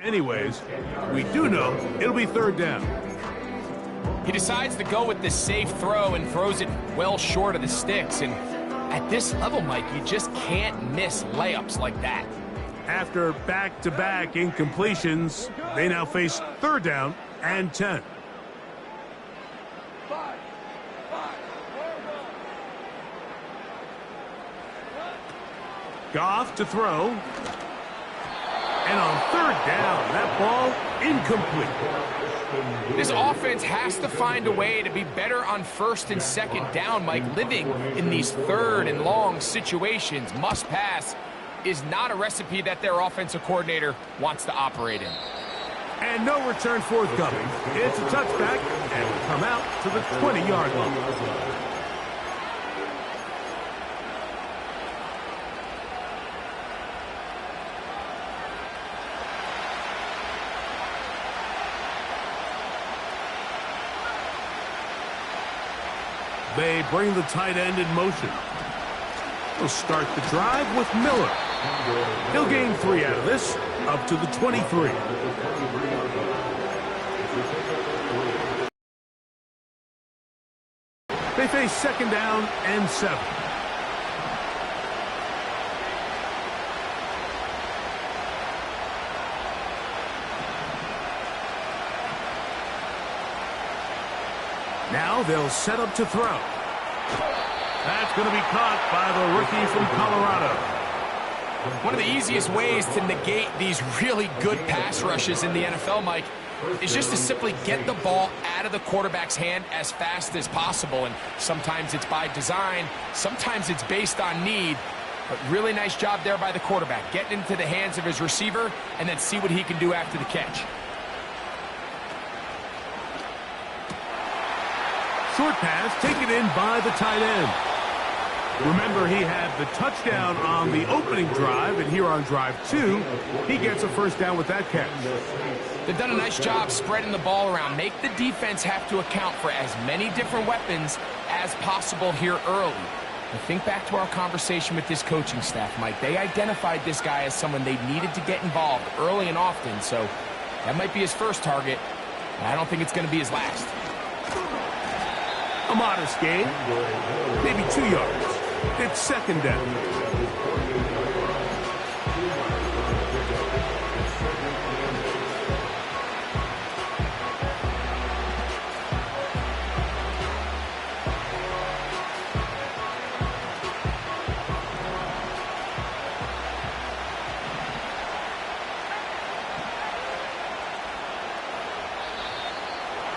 Anyways, we do know it'll be third down. He decides to go with the safe throw and throws it well short of the sticks. And at this level, Mike, you just can't miss layups like that. After back-to-back incompletions, they now face third down and 10. Goff to throw. And on third down, that ball incomplete. This offense has to find a way to be better on first and second down, Mike. Living in these third and long situations, must pass, is not a recipe that their offensive coordinator wants to operate in. And no return forthcoming. It's a touchback, and will come out to the 20-yard line. They bring the tight end in motion. He'll start the drive with Miller. He'll gain 3 out of this, up to the 23. They face second down and 7. Now they'll set up to throw. That's going to be caught by the rookie from Colorado. One of the easiest ways to negate these really good pass rushes in the NFL, Mike, is just to simply get the ball out of the quarterback's hand as fast as possible. And sometimes it's by design, sometimes it's based on need. But really nice job there by the quarterback, getting into the hands of his receiver and then see what he can do after the catch. Short pass taken in by the tight end. Remember, he had the touchdown on the opening drive, and here on drive 2, he gets a first down with that catch. They've done a nice job spreading the ball around. Make the defense have to account for as many different weapons as possible here early. And think back to our conversation with this coaching staff, Mike. They identified this guy as someone they needed to get involved early and often, so that might be his first target, and I don't think it's going to be his last. A modest gain, maybe 2 yards. It's second down.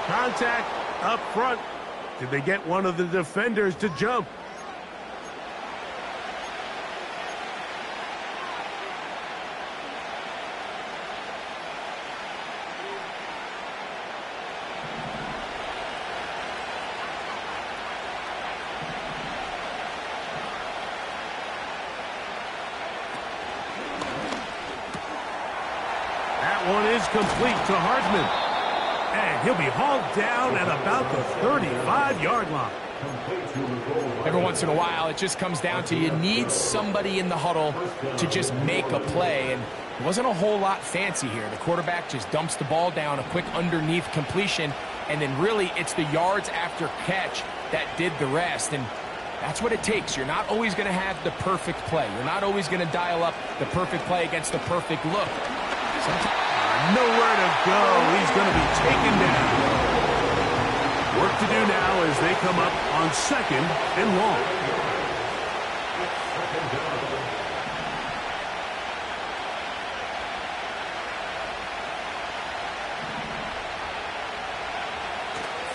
Contact up front. Did they get one of the defenders to jump? That one is complete to Hardman. And he'll be hauled down at about the 35-yard line. Every once in a while, it just comes down to you need somebody in the huddle to just make a play. And it wasn't a whole lot fancy here. The quarterback just dumps the ball down, a quick underneath completion, and then really it's the yards after catch that did the rest. And that's what it takes. You're not always going to have the perfect play. You're not always going to dial up the perfect play against the perfect look. Sometimes nowhere to go. He's going to be taken down. Work to do now as they come up on second and long.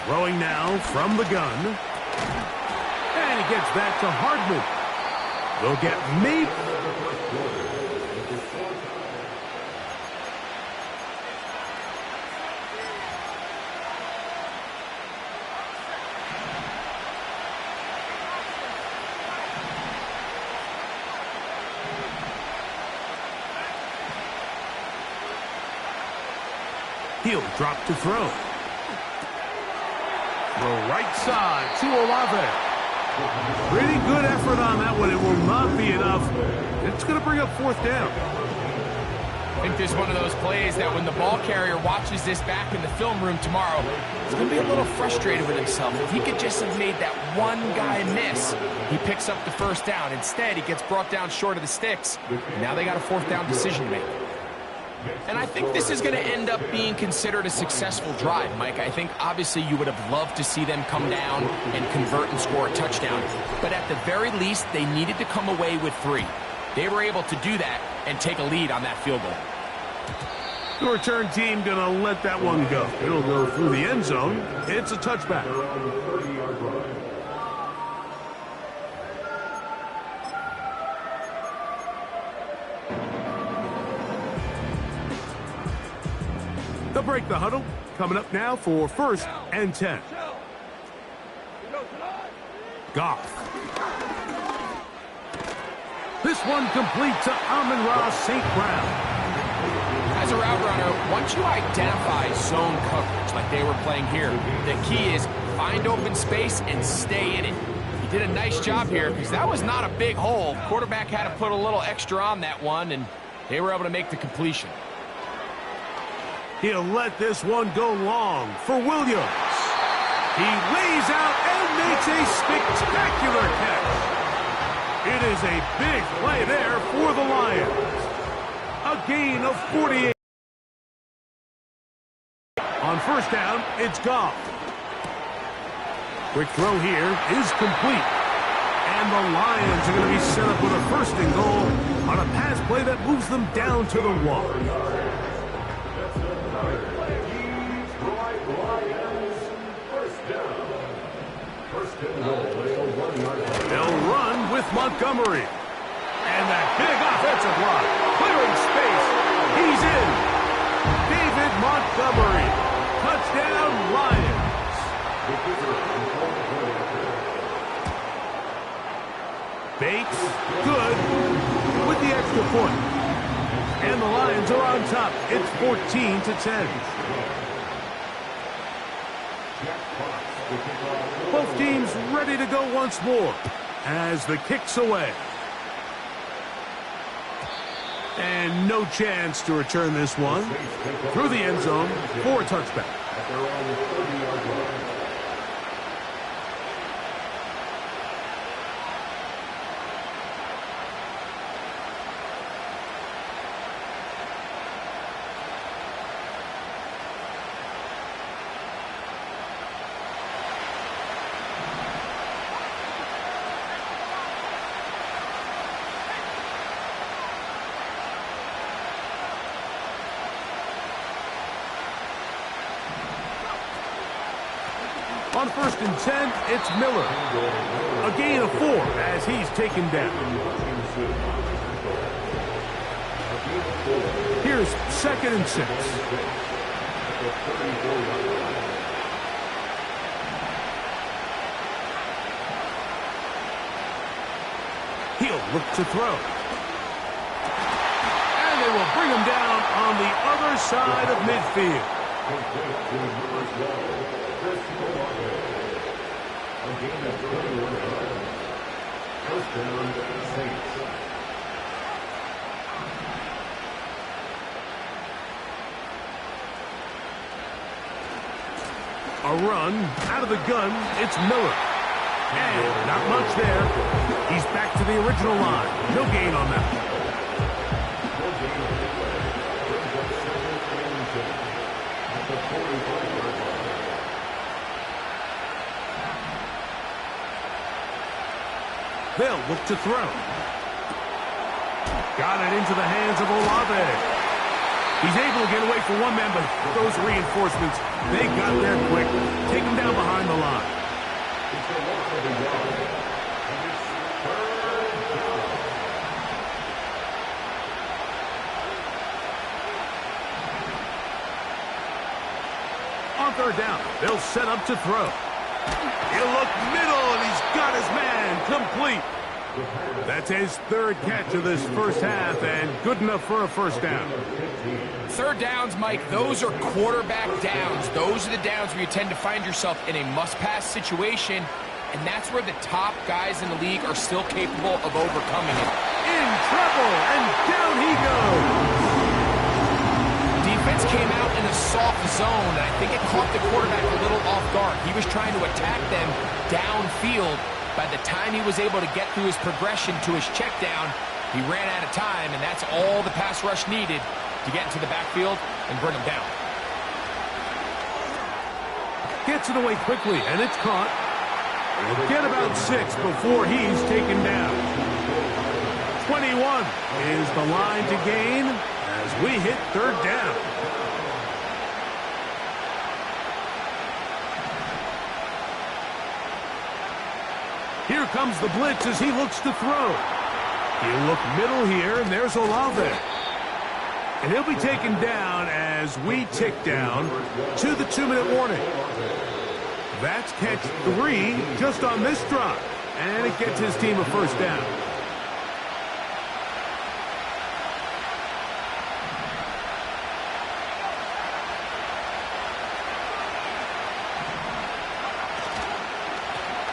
Throwing now from the gun. And he gets back to Hardman. They'll get maybe. He'll drop to throw. Throw right side to Olave. Pretty good effort on that one. It will not be enough. It's going to bring up fourth down. I think this is one of those plays that when the ball carrier watches this back in the film room tomorrow, he's going to be a little frustrated with himself. If he could just have made that one guy miss, he picks up the first down. Instead, he gets brought down short of the sticks. And now they got a fourth down decision to make. And I think this is going to end up being considered a successful drive, Mike. I think obviously you would have loved to see them come down and convert and score a touchdown. But at the very least, they needed to come away with 3. They were able to do that and take a lead on that field goal. The return team going to let that one go. It'll go through the end zone. It's a touchback. They'll break the huddle. Coming up now for 1st and 10. Goff. This one complete to Amon-Ra St. Brown. As a route runner, once you identify zone coverage like they were playing here, the key is find open space and stay in it. He did a nice job here because that was not a big hole. Quarterback had to put a little extra on that one, and they were able to make the completion. He'll let this one go long for Williams. He lays out and makes a spectacular catch. It is a big play there for the Lions. A gain of 48. On first down, it's Goff. Quick throw here is complete. And the Lions are going to be set up with a 1st and goal on a pass play that moves them down to the 1. They'll run with Montgomery. And that big offensive block. Clearing space. He's in. David Montgomery. Touchdown, Lions. Bates, good, with the extra point. And the Lions are on top. It's 14-10. Both teams ready to go once more as the kick's away. And no chance to return this one through the end zone for a touchback. On 1st and 10, it's Miller. A gain of 4 as he's taken down. Here's 2nd and 6. He'll look to throw. And they will bring him down on the other side of midfield. A run out of the gun. It's Miller. And not much there. He's back to the original line. No gain on that. They'll look to throw. Got it into the hands of Olave. He's able to get away from one man, but those reinforcements, they got there quick. Take him down behind the line. On 3rd down, they'll set up to throw. He'll look middle, and he's got his man complete. That's his 3rd catch of this first half, and good enough for a 1st down. 3rd downs, Mike, those are quarterback downs. Those are the downs where you tend to find yourself in a must-pass situation, and that's where the top guys in the league are still capable of overcoming it. In trouble, and down he goes. defense came out in a soft zone, and I think it caught the quarterback a little off guard. He was trying to attack them downfield. By the time he was able to get through his progression to his check down, he ran out of time, and that's all the pass rush needed to get into the backfield and bring him down. Gets it away quickly, and it's caught. He'll get about 6 before he's taken down. 21 is the line to gain as we hit third down. Here comes the blitz as he looks to throw. He'll look middle here, and there's Olave. And he'll be taken down as we tick down to the 2-minute warning. That's catch 3 just on this drive, and it gets his team a first down.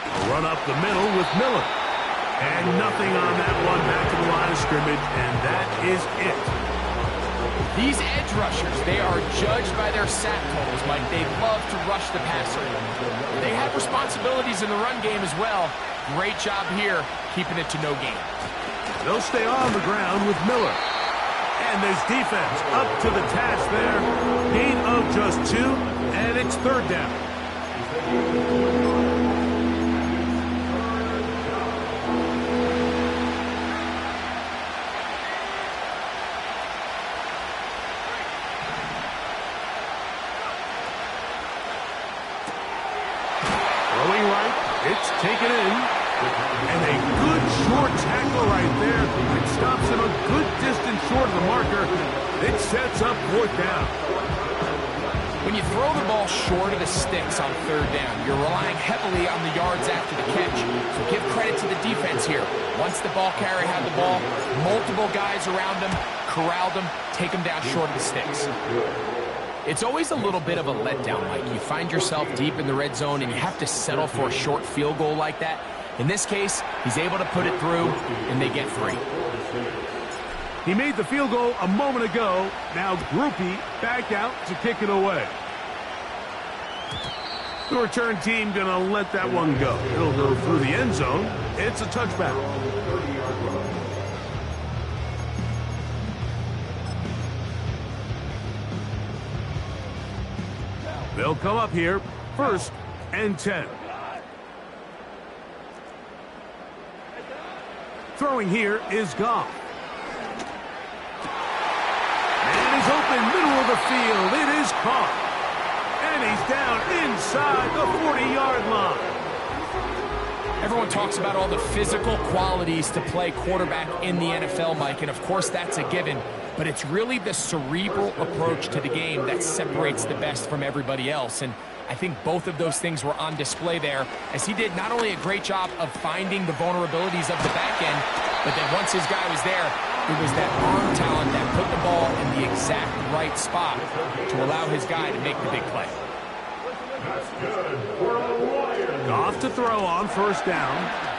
A run up the middle with Miller. And nothing on that one, back to the line of scrimmage, and that is it. These edge rushers, they are judged by their sack totals, Mike. They love to rush the passer. They have responsibilities in the run game as well. Great job here, keeping it to no gain. They'll stay on the ground with Miller. And there's defense up to the task there. Gain of just 2, and it's third down. It's taken in, and a good short tackle right there. It stops him a good distance short of the marker. It sets up fourth down. When you throw the ball short of the sticks on third down, you're relying heavily on the yards after the catch. So give credit to the defense here. Once the ball carrier had the ball, multiple guys around him, corralled him, take him down short of the sticks. It's always a little bit of a letdown, Mike. You find yourself deep in the red zone and you have to settle for a short field goal like that. In this case, he's able to put it through, and they get 3. He made the field goal a moment ago. Now Grupe back out to kick it away. The return team going to let that one go. It'll go through the end zone. It's a touchback. They'll come up here, 1st and 10. Throwing here is Goff. And he's open middle of the field. It is caught. And he's down inside the 40-yard line. Everyone talks about all the physical qualities to play quarterback in the NFL, Mike, and of course that's a given. But it's really the cerebral approach to the game that separates the best from everybody else. And I think both of those things were on display there, as he did not only a great job of finding the vulnerabilities of the back end, but then once his guy was there, it was that arm talent that put the ball in the exact right spot to allow his guy to make the big play. Goff to throw on 1st down.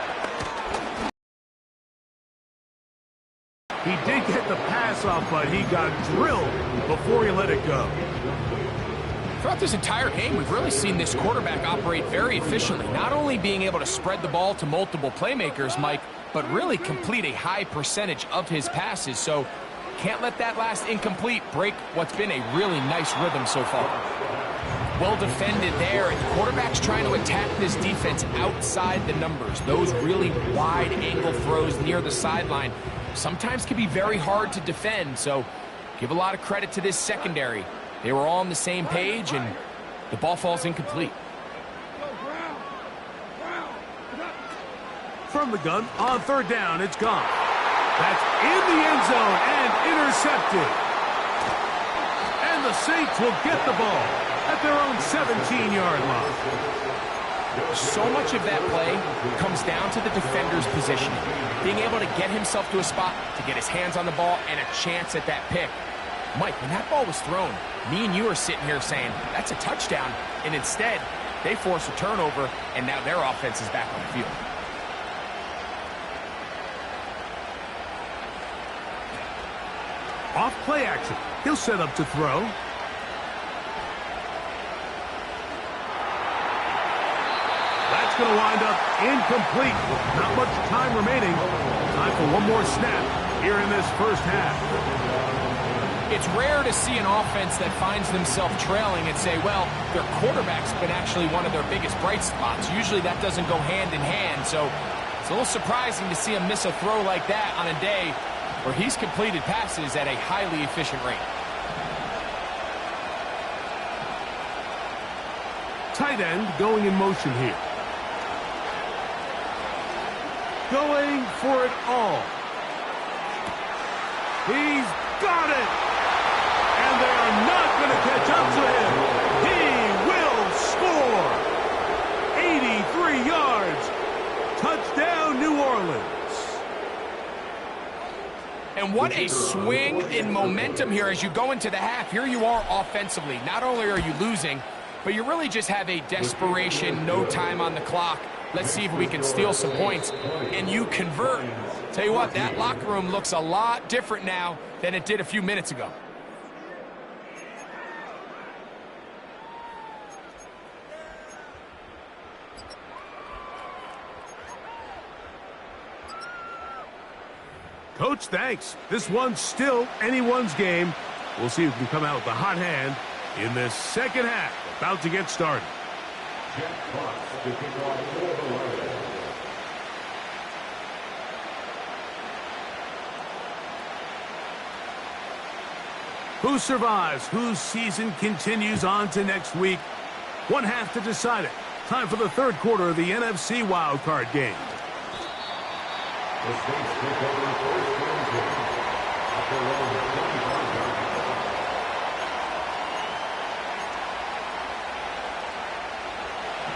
He did get the pass off, but he got drilled before he let it go. Throughout this entire game, we've really seen this quarterback operate very efficiently, not only being able to spread the ball to multiple playmakers, Mike, but really complete a high percentage of his passes. So can't let that last incomplete break what's been a really nice rhythm so far. Well defended there, and the quarterback's trying to attack this defense outside the numbers. Those really wide angle throws near the sideline sometimes can be very hard to defend, so give a lot of credit to this secondary. They were all on the same page, and the ball falls incomplete. From the gun, on 3rd down, it's gone. That's in the end zone and intercepted. And the Saints will get the ball at their own 17-yard line. So much of that play comes down to the defender's positioning, being able to get himself to a spot to get his hands on the ball and a chance at that pick. Mike, when that ball was thrown, me and you are sitting here saying, that's a touchdown, and instead, they force a turnover, and now their offense is back on the field. Off play action. He'll set up to throw. going to wind up incomplete. Not much time remaining. Time for one more snap here in this first half. It's rare to see an offense that finds themselves trailing and say, well, their quarterback's been actually one of their biggest bright spots. Usually that doesn't go hand in hand, so it's a little surprising to see him miss a throw like that on a day where he's completed passes at a highly efficient rate. Tight end going in motion here. Going for it all. He's got it! And they are not going to catch up to him. He will score! 83 yards. Touchdown, New Orleans. And what a swing in momentum here as you go into the half. Here you are offensively. Not only are you losing, but you really just have a desperation, no time on the clock. Let's see if we can steal some points. And you convert. Tell you what, that locker room looks a lot different now than it did a few minutes ago. Coach, thanks. This one's still anyone's game. We'll see who can come out with the hot hand in this second half. About to get started. Who survives? Whose season continues on to next week? One half to decide it. Time for the third quarter of the NFC wildcard game.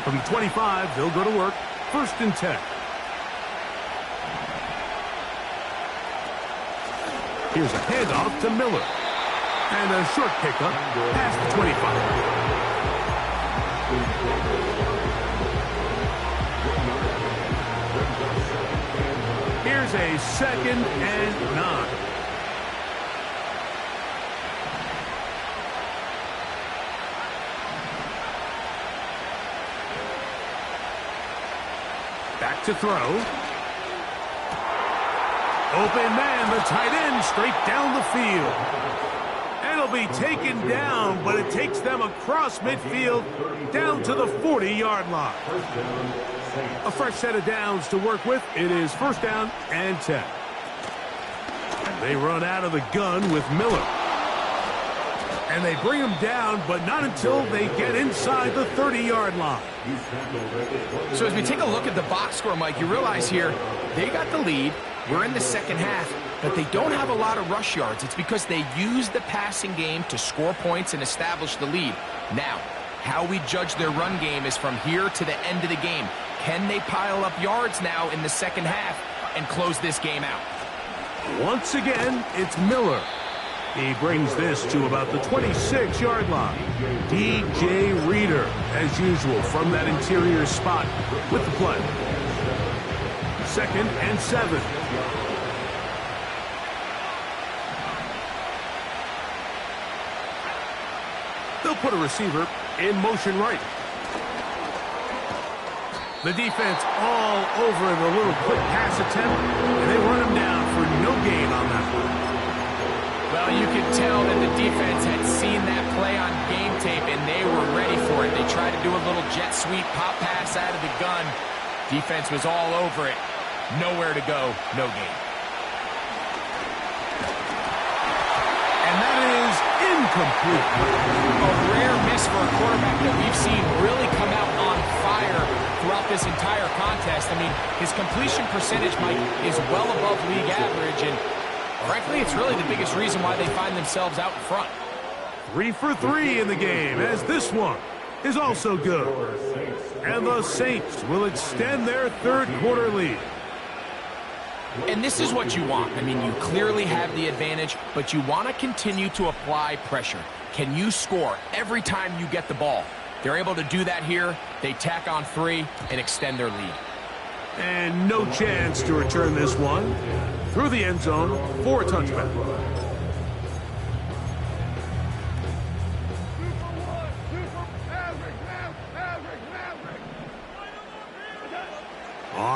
From the 25, they'll go to work. 1st and 10. Here's a handoff to Miller. And a short pickup past the 25. Here's a 2nd and 9. Back to throw. Open man, the tight end, straight down the field. And it'll be taken down, but it takes them across midfield down to the 40-yard line. A fresh set of downs to work with. It is 1st down and 10. They run out of the gun with Miller. And they bring him down, but not until they get inside the 30-yard line. So as we take a look at the box score, Mike, you realize here they got the lead. We're in the second half, but they don't have a lot of rush yards. It's because they use the passing game to score points and establish the lead. Now, how we judge their run game is from here to the end of the game. Can they pile up yards now in the second half and close this game out? Once again, it's Miller. He brings this to about the 26-yard line. DJ Reader, as usual, from that interior spot with the play. 2nd and 7. They'll put a receiver in motion right. The defense all over the little quick pass attempt, and they run him down for no gain on that one. Well, you could tell that the defense had seen that play on game tape, and they were ready for it. They tried to do a little jet sweep pop pass out of the gun. Defense was all over it. Nowhere to go, no gain. And that is incomplete. A rare miss for a quarterback that we've seen really come out on fire throughout this entire contest. I mean, his completion percentage, Mike, is well above league average, and frankly, it's really the biggest reason why they find themselves out in front. 3 for 3 in the game, as this one is also good. And the Saints will extend their third quarter lead. And this is what you want. I mean, you clearly have the advantage, but you want to continue to apply pressure. Can you score every time you get the ball? They're able to do that here. They tack on 3 and extend their lead. And no chance to return this one through the end zone for a touchback.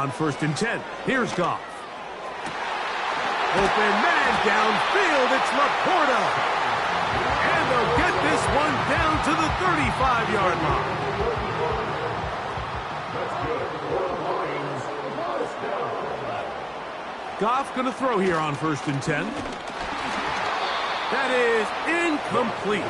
on 1st and 10. Here's Goff. Open man downfield. It's Laporta. And they'll get this one down to the 35-yard line. Goff going to throw here on 1st and 10. That is incomplete.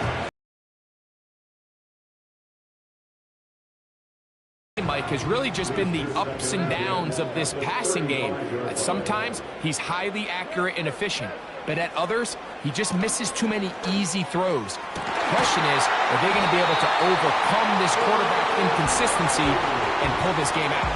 Mike has really just been the ups and downs of this passing game. Sometimes he's highly accurate and efficient, but at others, he just misses too many easy throws. The question is, are they going to be able to overcome this quarterback inconsistency and pull this game out?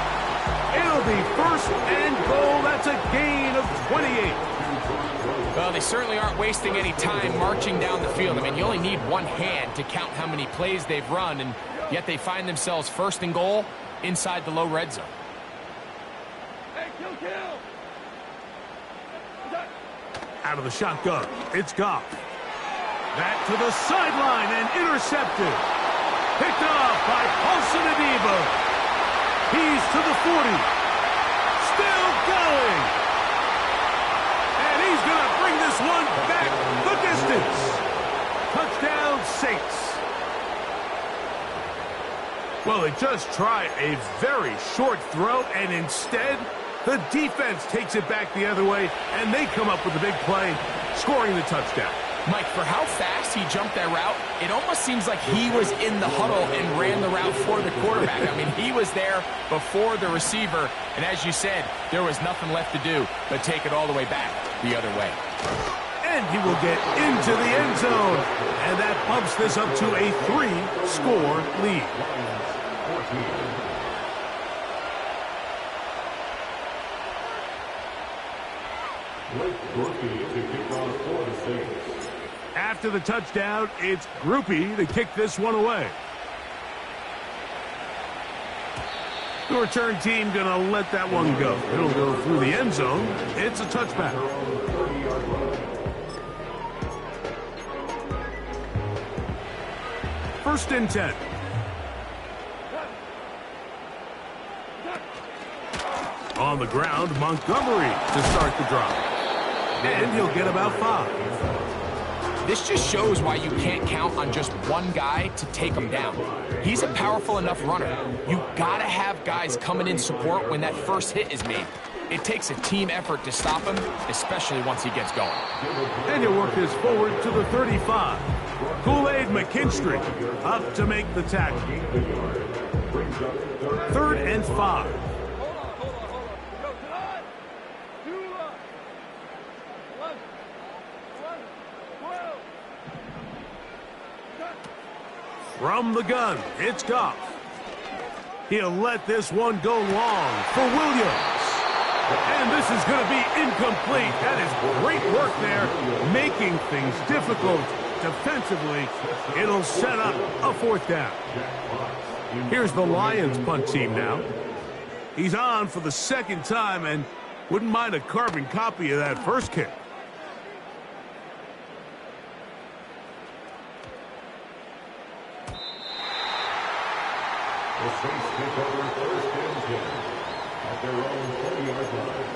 It'll be 1st and goal. That's a gain of 28. Well, they certainly aren't wasting any time marching down the field. I mean, you only need one hand to count how many plays they've run, and yet they find themselves 1st and goal inside the low red zone. Hey, kill! Out of the shotgun, it's Goff. Back to the sideline and intercepted. Picked off by Paulson Adebo. He's to the 40. Still going. And he's going to bring this one back the distance. Touchdown, Saints. Well, they just try a very short throw, and instead, the defense takes it back the other way, and they come up with a big play, scoring the touchdown. Mike, for how fast he jumped that route, it almost seems like he was in the huddle and ran the route for the quarterback. I mean, he was there before the receiver, and as you said, there was nothing left to do but take it all the way back the other way. And he will get into the end zone, and that bumps this up to a 3-score lead. After the touchdown, it's Grupe to kick this one away. The return team going to let that one go. It'll go through the end zone. It's a touchback. First and 10. On the ground, Montgomery to start the drive. And he'll get about 5. This just shows why you can't count on just one guy to take him down. He's a powerful enough runner. You gotta have guys coming in support when that first hit is made. It takes a team effort to stop him, especially once he gets going. And he'll work this forward to the 35. Kool-Aid McKinstry up to make the tackle. 3rd and 5. From the gun, it's Goff. He'll let this one go long for Williams. And this is going to be incomplete. That is great work there, making things difficult defensively. It'll set up a 4th down. Here's the Lions punt team now. He's on for the 2nd time and wouldn't mind a carbon copy of that first kick. The Saints take over 1st and 10 at their own 40-yard line.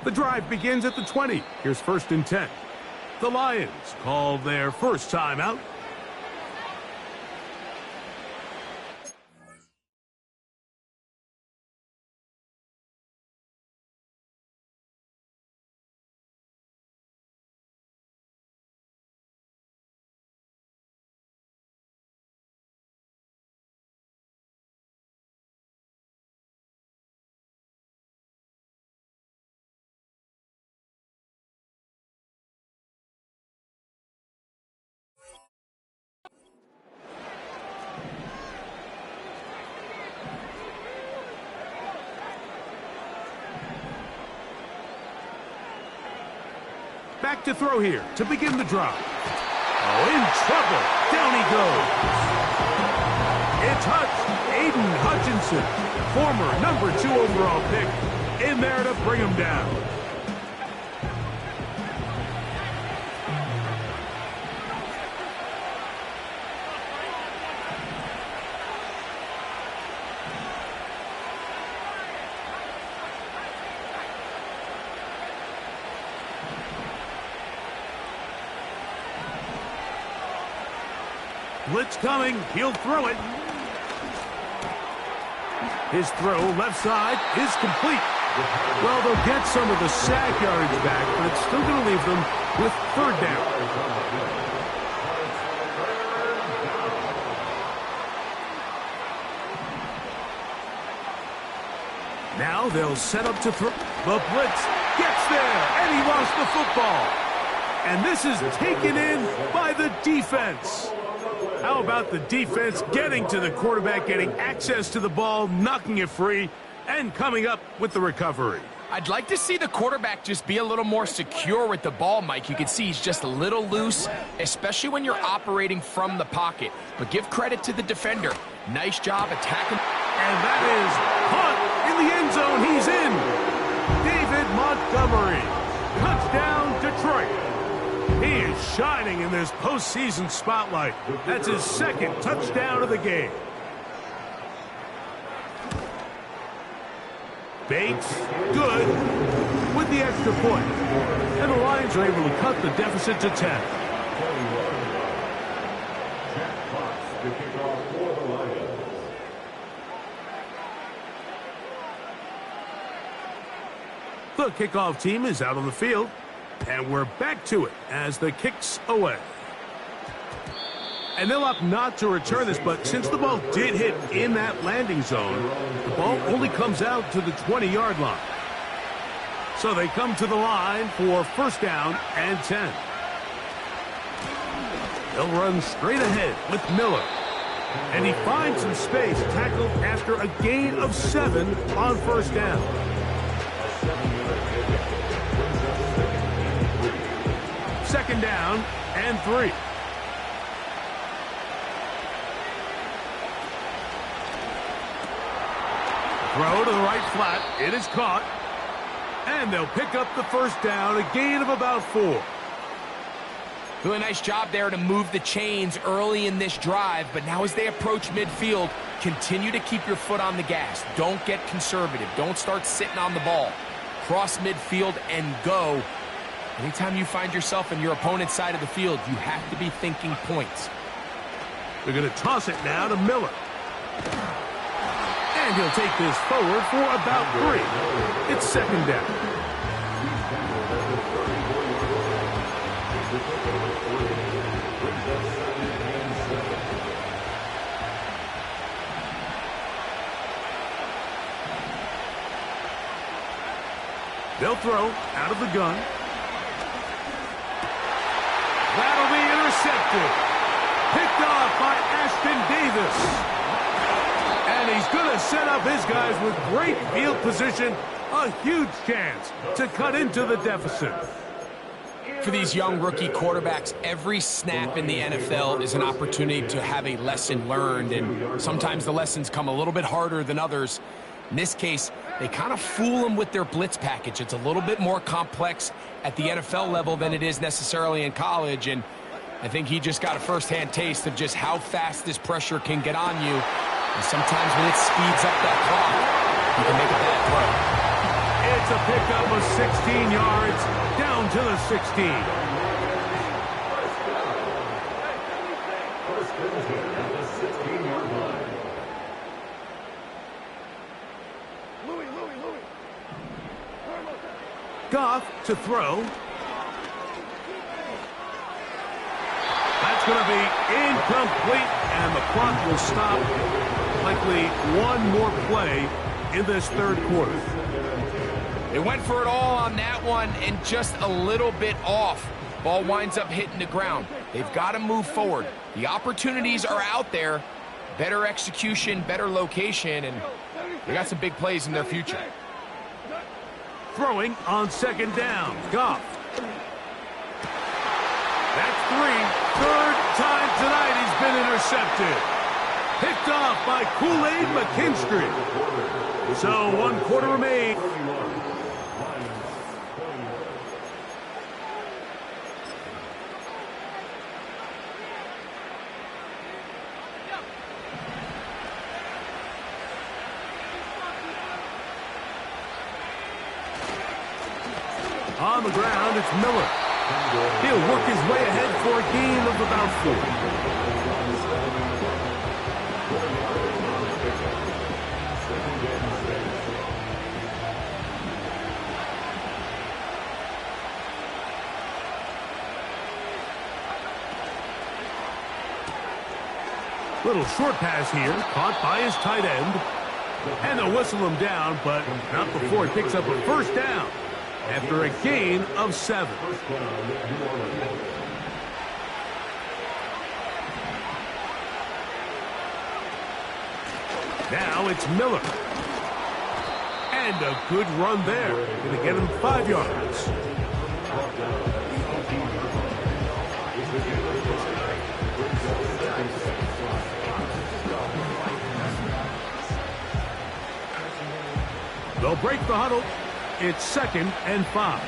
The drive begins at the 20. Here's 1st and 10. The Lions call their first timeout. Back to throw here to begin the drive. Oh, in trouble. Down he goes. It's Aiden Hutchinson, former #2 overall pick, in there to bring him down. Blitz coming. He'll throw it. His throw, left side, is complete. Well, they'll get some of the sack yardage back, but it's still going to leave them with 3rd down. Now they'll set up to throw. The blitz gets there, and he lost the football. And this is taken in by the defense. How about the defense getting to the quarterback, getting access to the ball, knocking it free, and coming up with the recovery? I'd like to see the quarterback just be a little more secure with the ball, Mike. You can see he's just a little loose, especially when you're operating from the pocket. But give credit to the defender. Nice job attacking. And that is caught in the end zone. He's in. David Montgomery. Touchdown, Detroit. He is shining in this postseason spotlight. That's his 2nd touchdown of the game. Bates, good, with the extra point. And the Lions are able to cut the deficit to 10. The kickoff team is out on the field. And we're back to it as the kick's away. And they'll opt not to return this, but since the ball did hit in that landing zone, the ball only comes out to the 20-yard line. So they come to the line for 1st down and 10. They'll run straight ahead with Miller. And he finds some space, tackled after a gain of 7 on 1st down. 2nd down and 3. Throw to the right flat. It is caught. And they'll pick up the 1st down, a gain of about 4. Doing a nice job there to move the chains early in this drive, but now as they approach midfield, continue to keep your foot on the gas. Don't get conservative. Don't start sitting on the ball. Cross midfield and go. Anytime you find yourself in your opponent's side of the field, you have to be thinking points. They're going to toss it now to Miller. And he'll take this forward for about 3. It's 2nd down. They'll throw out of the gun. That'll be intercepted. Picked off by Ashton Davis. And he's going to set up his guys with great field position. A huge chance to cut into the deficit. For these young rookie quarterbacks, every snap in the NFL is an opportunity to have a lesson learned. And sometimes the lessons come a little bit harder than others. In this case, they kind of fool them with their blitz package. It's a little bit more complex at the NFL level than it is necessarily in college, and I think he just got a first-hand taste of just how fast this pressure can get on you. And sometimes when it speeds up that clock, you can make a bad throw. It's a pickup of 16 yards down to the 16. Goff to throw. That's going to be incomplete, and the clock will stop. Likely one more play in this 3rd quarter. They went for it all on that one and just a little bit off. Ball winds up hitting the ground. They've got to move forward. The opportunities are out there. Better execution, better location, and they got some big plays in their future. Throwing on 2nd down. Goff. That's 3. 3rd intercepted. Picked off by Kool-Aid McKinstry. So 1 quarter remains. On the ground, it's Miller. He'll work his way ahead for a gain of about 4. Little short pass here, caught by his tight end. And they'll whistle him down, but not before he picks up a first down after a gain of 7. Now it's Miller. And a good run there. Going to get him 5 yards. They'll break the huddle. It's 2nd and 5.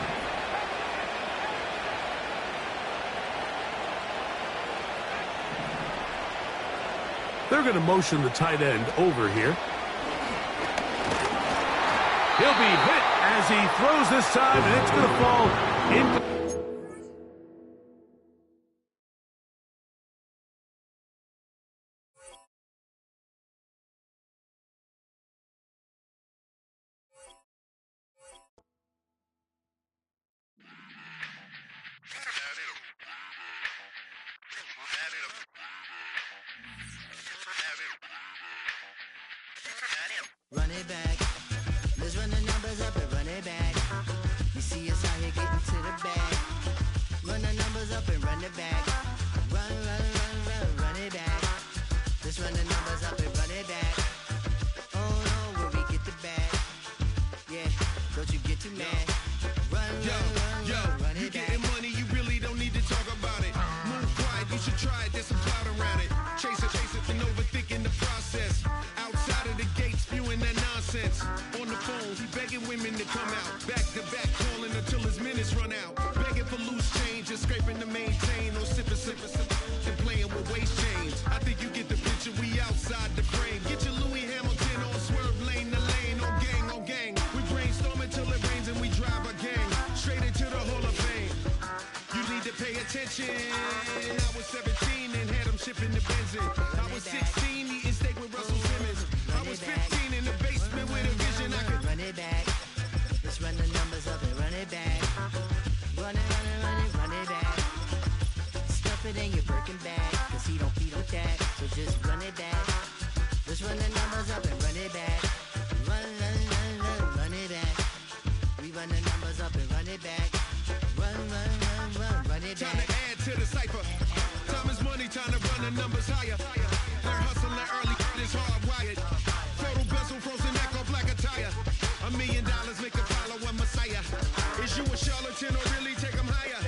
They're going to motion the tight end over here. He'll be hit as he throws this time, and it's going to fall in. Run it back. Let's run the numbers up and run it back. You see us out here getting to the bag. Run the numbers up and run it back. Run, run, run, run, run it back. Let's run the numbers up and run it back. Oh no, where we get the bag. Yeah, don't you get too mad. Run, run it back. You getting money, you really don't need to talk about it. Move quiet, you should try it, there's some cloud around it. Chase it, and overthinking the process. Outside of the gate, spewing that nonsense. On the phone, he begging women to come out. Back to back, calling until his minutes run out. Begging for loose change, just scraping to maintain. No sipping, and playing with waist chains. I think you get the picture, we outside the frame. Get your Louis Hamilton on swerve lane to lane. On gang. We brainstorm until it rains and we drive a gang. Straight into the Hall of Fame. You need to pay attention. I was 17 and had them shipping the Benzin. I was 16 eating steak with Russell Simmons. I was 15 in the basement with a vision. I could run it back. Let's run the numbers up and run it back. Run it back. Stuff it in your Birkin bag, cause he don't feed with that. So just run it back. Let's run the numbers up and run it back. Run it back. We run the numbers up and run it back. Run it back. Time to add to the cipher. Time is money, time to run the numbers higher. They're hustling early, it's hardwired. Total bezel, frozen neck or black attire. $1 million make a follow a messiah. Is you a charlatan or really take them higher?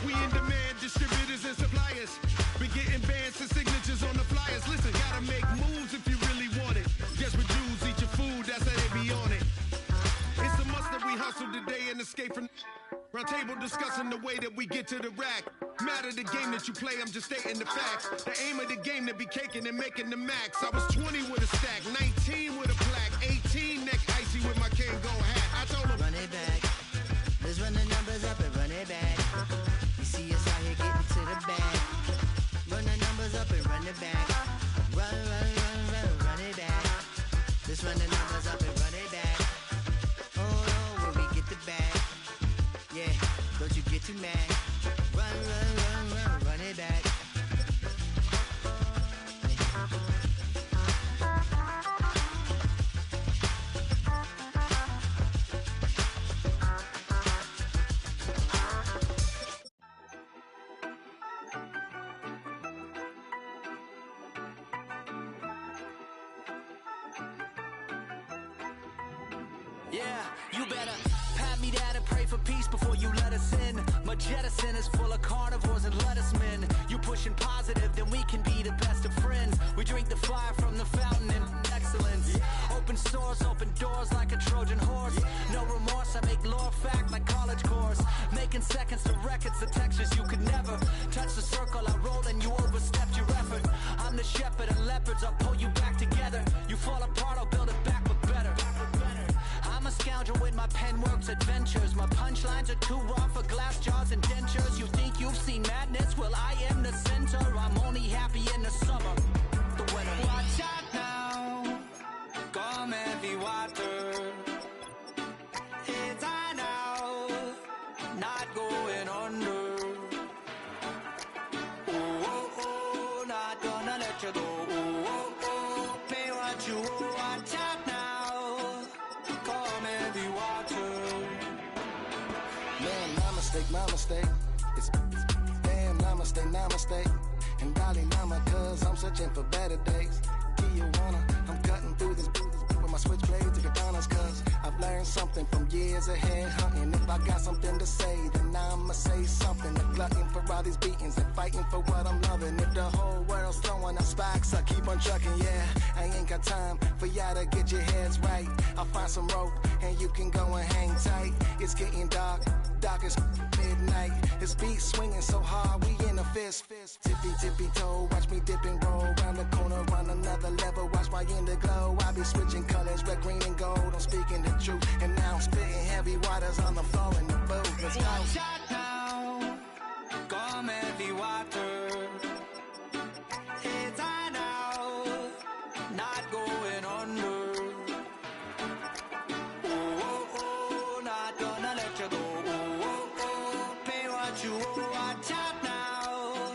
We in demand, distributors and suppliers. Been getting bands and signatures on the flyers. Listen, gotta make moves if you really want it. Desperate Jews eat your food, that's how they be on it. It's a must that we hustle today and escape from. Round table discussing the way that we get to the rack. Matter the game that you play, I'm just stating the facts. The aim of the game to be caking and making the max. I was 20 with a stack, 19 with a plaque, 18 neck icy with my Kango hat. I told him, run it back. Let's run the numbers up and run it back. You see us out here getting to the bag. Run the numbers up and run it back. Run it back. Let's run the numbers up and run it back. Oh no, where we get the bag. Yeah, don't you get too mad. Run it back. Yeah, you better pat me that better pray for peace before you let us in. My jettison is full of carnivores and lettuce men. You pushing positive, then we can be the best of friends. We drink the fire from the fountain and excellence. Open source, open doors like a Trojan horse. No remorse, I make lore fact like college course. Making seconds to records, the textures you could never touch the circle I rolled and you overstepped your effort. I'm the shepherd and leopards, I'll pull you back together. You fall apart, I'll build it back but better. I'm a scoundrel with my pen works adventures. My punchlines are too raw for glass jars and dentures. You think you've seen madness? Well, I am the center. I'm only happy in the summer. The winter. Watch out now, come heavy water. It's I now, not going under. Oh, oh, oh, not gonna let you go. Oh, oh, oh, pay what you owe. Watch out now, come heavy water. Man, my mistake. It's damn, namaste. And darling, mama, cause I'm searching for better days. Tijuana, I'm cutting through this with my switchblade to katanas, cause I've learned something from years of head hunting. If I got something to say, then I'ma say something. A glutton for all these beatings and fighting for what I'm loving. If the whole world's throwing up sparks, I keep on trucking, yeah. I ain't got time for y'all to get your heads right. I'll find some rope and you can go and hang tight. It's getting dark as midnight. This beat swinging so hard, we in a fist. Tippy toe, watch me dip and roll. Round the corner, run another level, watch my glow. I be switching colors, red, green, and gold. I'm speaking the truth, and now I'm spitting heavy waters on the floor in the booth. Let's go. Watch out now, come heavy water. It's I now, not going under. Oh, oh, oh, not gonna let you go. Oh, oh, oh, pay what you owe. Watch out now,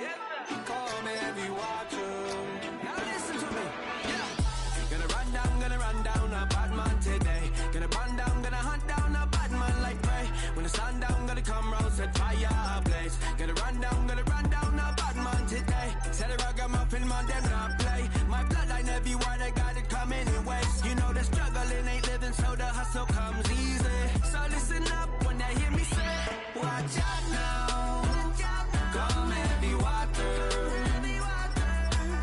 come heavy water. Now listen to me, yeah. Gonna run down a bad man today. Gonna run down, gonna hunt down a bad man like prey. When the sun down, gonna come round, set fire ablaze. Gonna run down a bad man today. Said the ragamuffin man, them not play. My bloodline everywhere, they got it coming in waves. You know the struggling ain't living, so the hustle comes easy. So listen up when they hear me say, watch out now, come heavy water.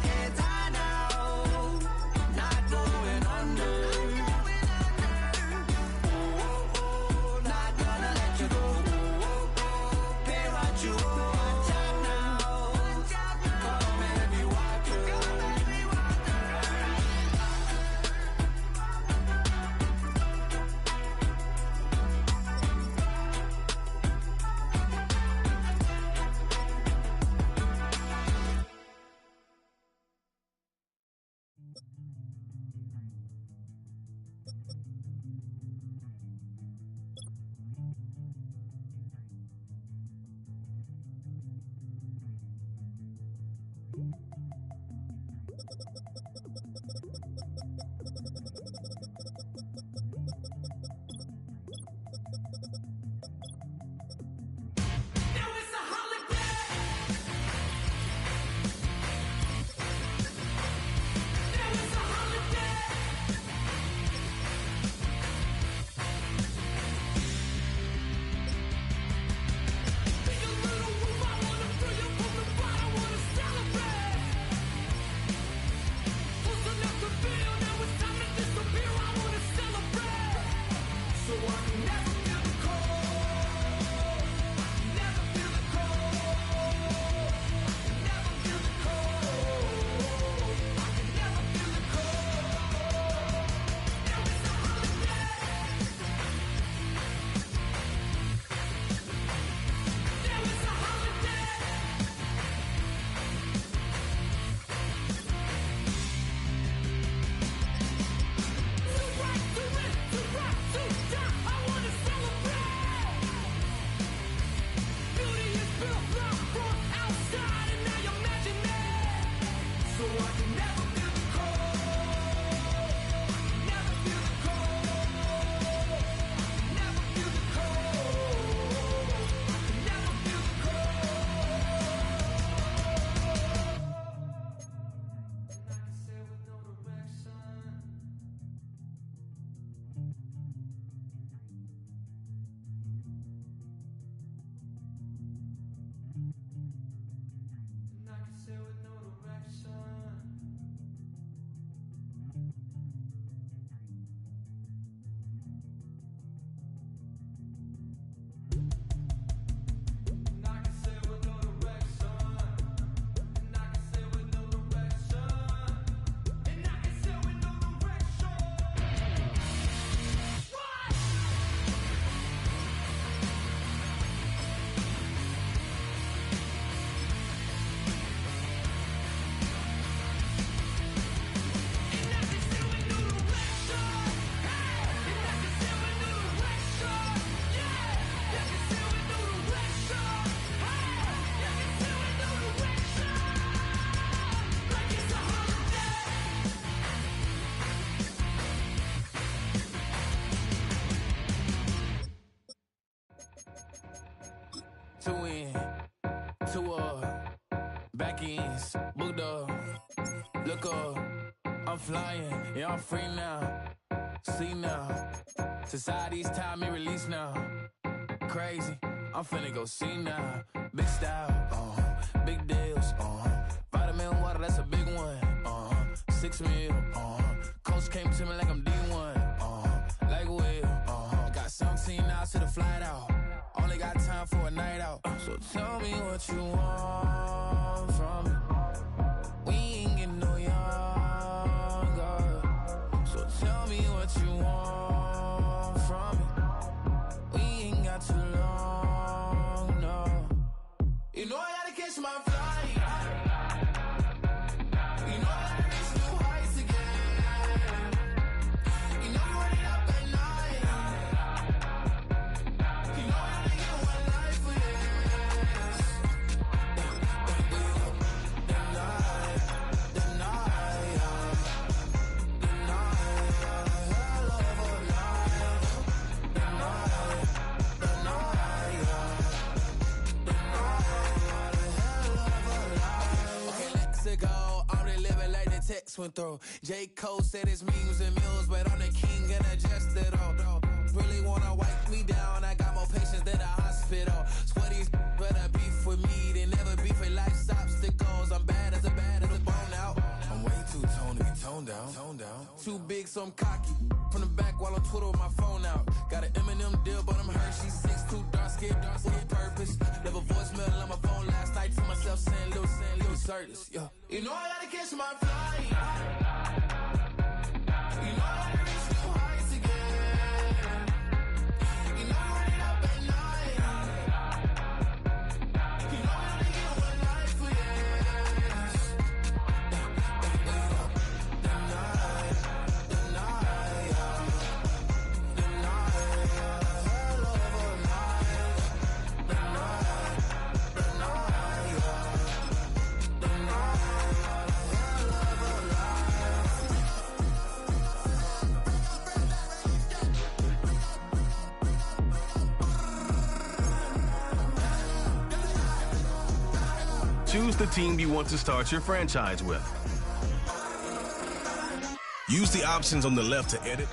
It's I now, not going under. Oh, oh, oh, not gonna let you go. Oh, oh, oh, pay what you owe. Watch out now, come heavy water. Look up, I'm flying, yeah, I'm free now. See now, society's time me release now. Crazy, I'm finna go see now. Big style, big deals, vitamin water, that's a big one. 6 mil, coach came to me like I'm D1, like Will. Got 17 hours to the flight out. Only got time for a night out. So tell me what you want from me. We ain't getting no younger. So tell me what you want from me. We ain't got too long, no. You know I gotta catch my flight. You know I gotta reach new heights again. You know I'm running up at night. You know I only get one life for this. Text went through. J. Cole said his memes and meals, but I'm the king and adjust it all. Really wanna wipe me down, I got more patience than a hospital. Sweaty's better beef with me than never beef with life's obstacles. I'm bad as a bone out. I'm way too toned to be toned down. Too big, so I'm cocky. From the back while I'm Twitter with my phone out. Got an Eminem deal, but I'm Hershey 6'2", dark skin, with purpose. Never voicemail on my phone last night to myself saying little Curtis, yeah. You know I gotta catch my flight. You know I gotta reach new heights again. You know I'm running up at night. You know I only get one life for this. Choose the team you want to start your franchise with. Use the options on the left to edit.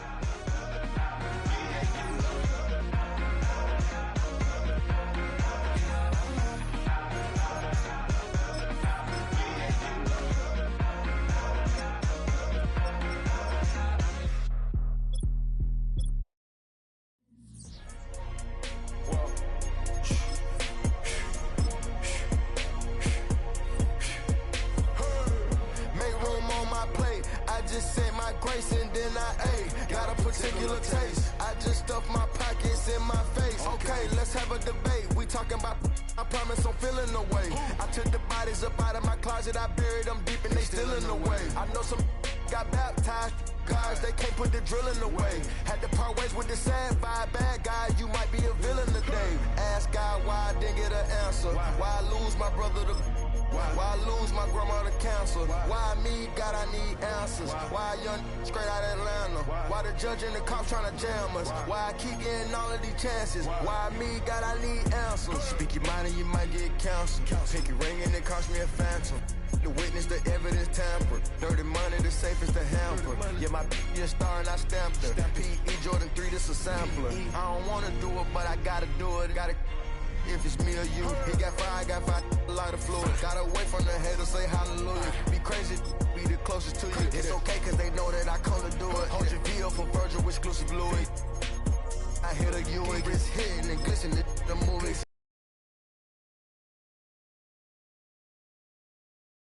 Why me, God, I need answers. Speak your mind and you might get counseled. Take your ring and it cost me a phantom. The witness, the evidence tampered. Dirty money, the safest to hamper. Yeah, my a star and I stamped her. P.E. Jordan 3, this a sampler. I don't wanna do it, but I gotta do it. Gotta, if it's me or you. He got five, a lot of fluid. Gotta wait from the haters, say hallelujah. Be crazy, be the closest to you. It's okay, cause they know that I come to do it. Hold your VO for Virgil, exclusive Louis. I hit a U, it gets hitting and glistening the movies.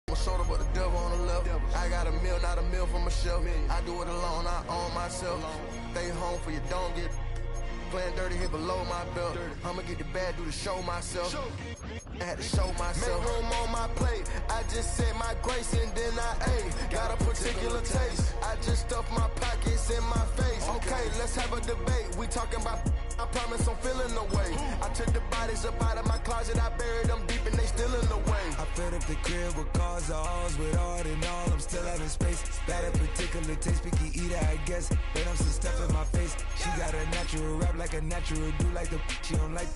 My shoulder, but the devil on the left. I got a meal, not a meal from a shelf. I do it alone, I own myself. Stay home for you, don't get playing dirty here below my belt. I'ma get the bad, do the show myself. I had to show myself. Make room on my plate. I just said my grace and then I ate. Got a particular taste. I just stuffed my pockets in my face. Okay, let's have a debate. We talking about, I promise I'm feeling the way. I took the bodies up out of my closet. I buried them deep and they still in the way. I filled up the crib with cars, the halls with art and all. I'm still having space. Got a particular taste. Picky eater, I guess. But I'm some stuff in my face. She got a natural rap like a natural do like the she don't like.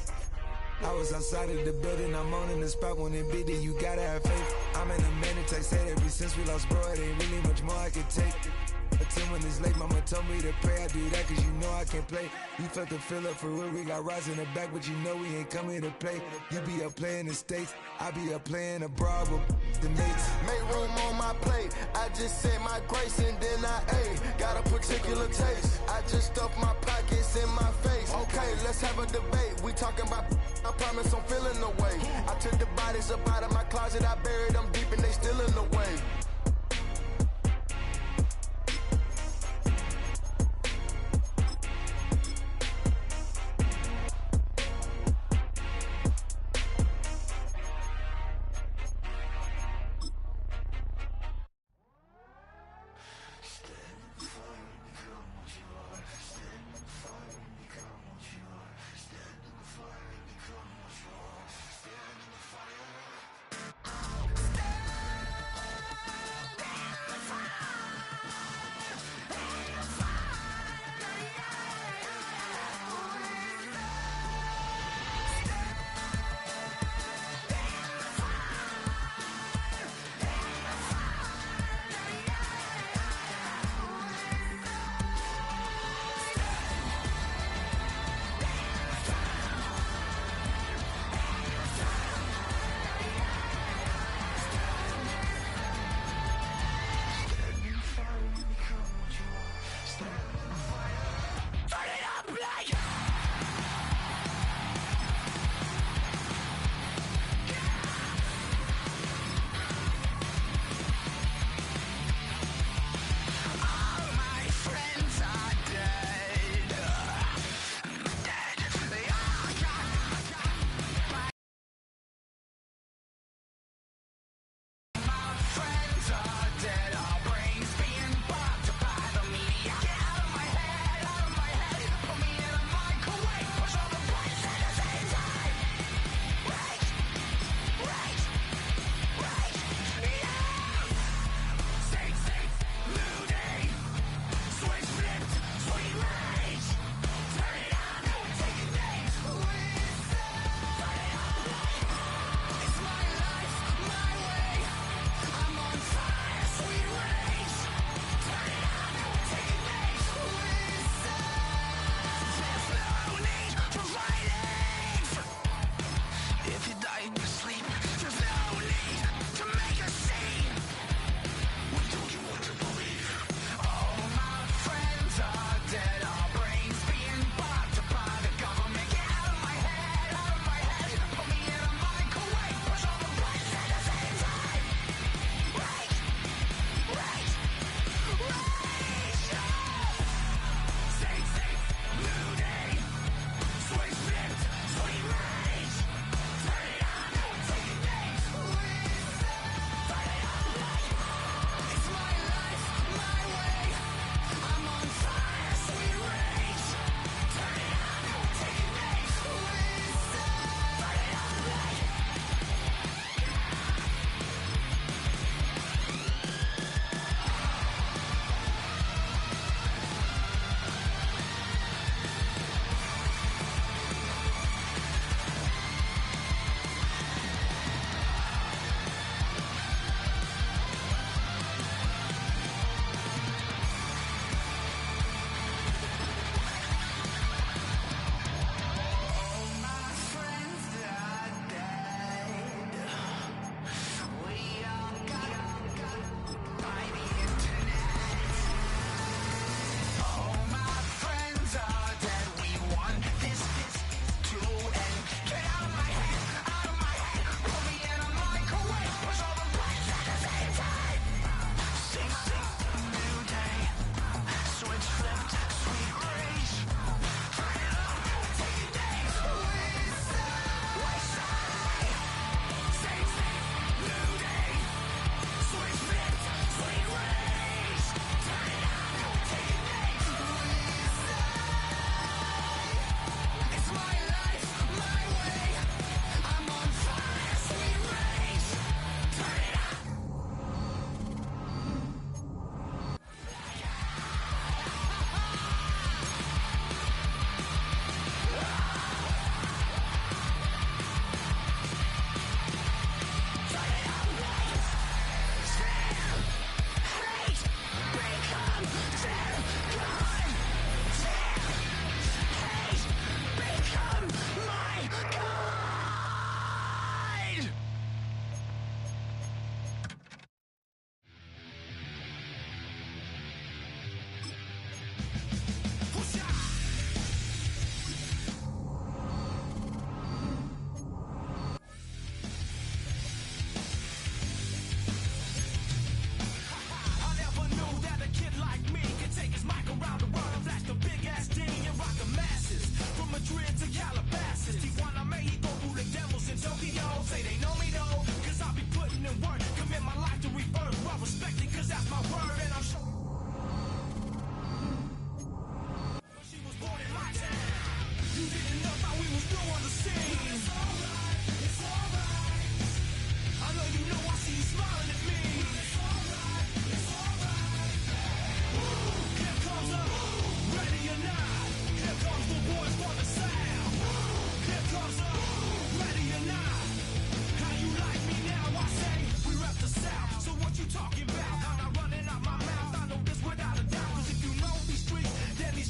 I was outside of the building, I'm on in the spot when it beat it, you gotta have faith. I'm in a minute, I said ever since we lost bro, it ain't really much more I can take. Attend when it's late, mama told me to pray, I do that cause you know I can play. You felt the fill up for real, we got rise in the back, but you know we ain't coming to play. You be up playing the States, I be up playing abroad with the mates. Make room on my plate, I just said my grace and then I ate. Got a particular taste, I just stuffed my pockets in my face. Okay, let's have a debate, we talking about, I promise I'm feeling the way. I took the bodies up out of my closet, I buried them deep and they still in the way.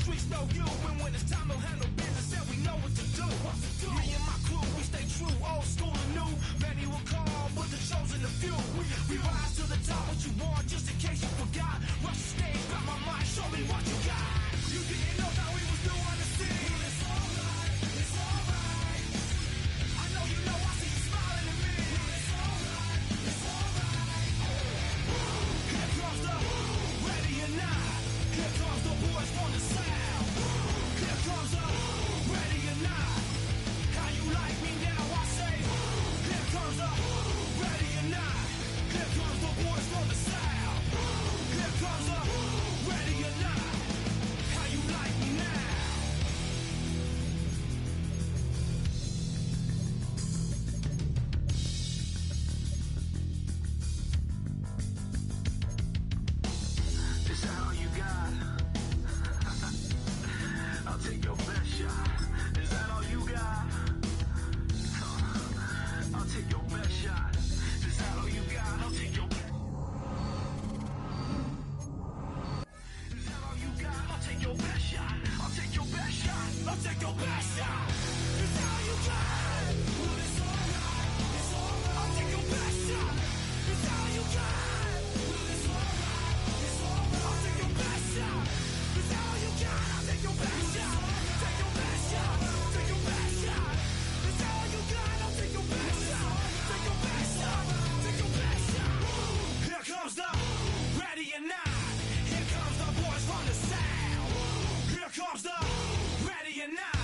streets know you. And when it's time to handle business, and we know what to do. Me and my crew, we stay true, old school and new. Many will call, but the chosen the few. We rise to the top, what you want, just in case you forgot. Rush the stage, got my mind, show me what you got. You didn't know how we was doing the scene. It's alright, it's alright. I know you know, I see you smiling at me. It's alright, it's alright. Here comes the ready or not. Here comes the boys from the south. Here comes the ready or not. How you like me now? I say. Here comes the ready or not. Here comes the boys from the south. Here comes the ready or not. How you like me now? Is that all you got? I'll take your best shot. Is that all you got? I'll take your best shot. Is that all you got? I'll take your. Is that all you got? I'll take your best shot. I'll take your best shot. I'll take your best shot. Is that all you got? Well, it's alright. It's alright. I'll take your best shot. Is that all you got? Well, it's alright. It's alright. I'll take your best shot. Is that all you got? I'll take your best shot. Take your best shot. Take your best shot. Is that all you got? I'll take your best shot. Take your best shot. Take your best shot. Here comes the ready or not. Here comes the boys from the south. Here comes the ready or not.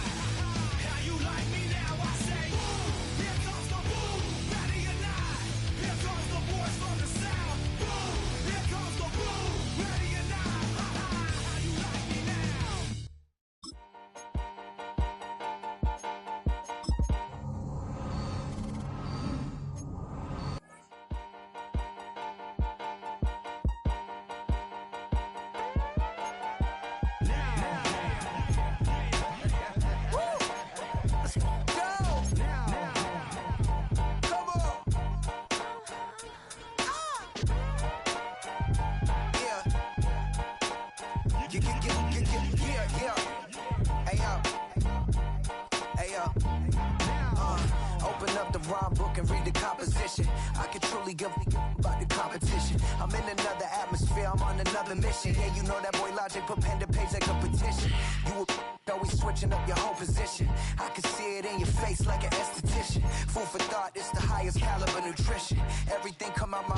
How you like me now? I say. Here comes the boom. Ready or not. Here comes the boys from the south. Boom. Here comes the boom. Ready or not. How you like me now? Open up the rhyme book and read the composition. I can truly give about the competition. I'm in another atmosphere, I'm on another mission. Yeah, you know that boy Logic put pen to page like a petition. You always switching up your whole position. I can see it in your face like an esthetician. Food for thought, it's the highest caliber nutrition. Everything come out my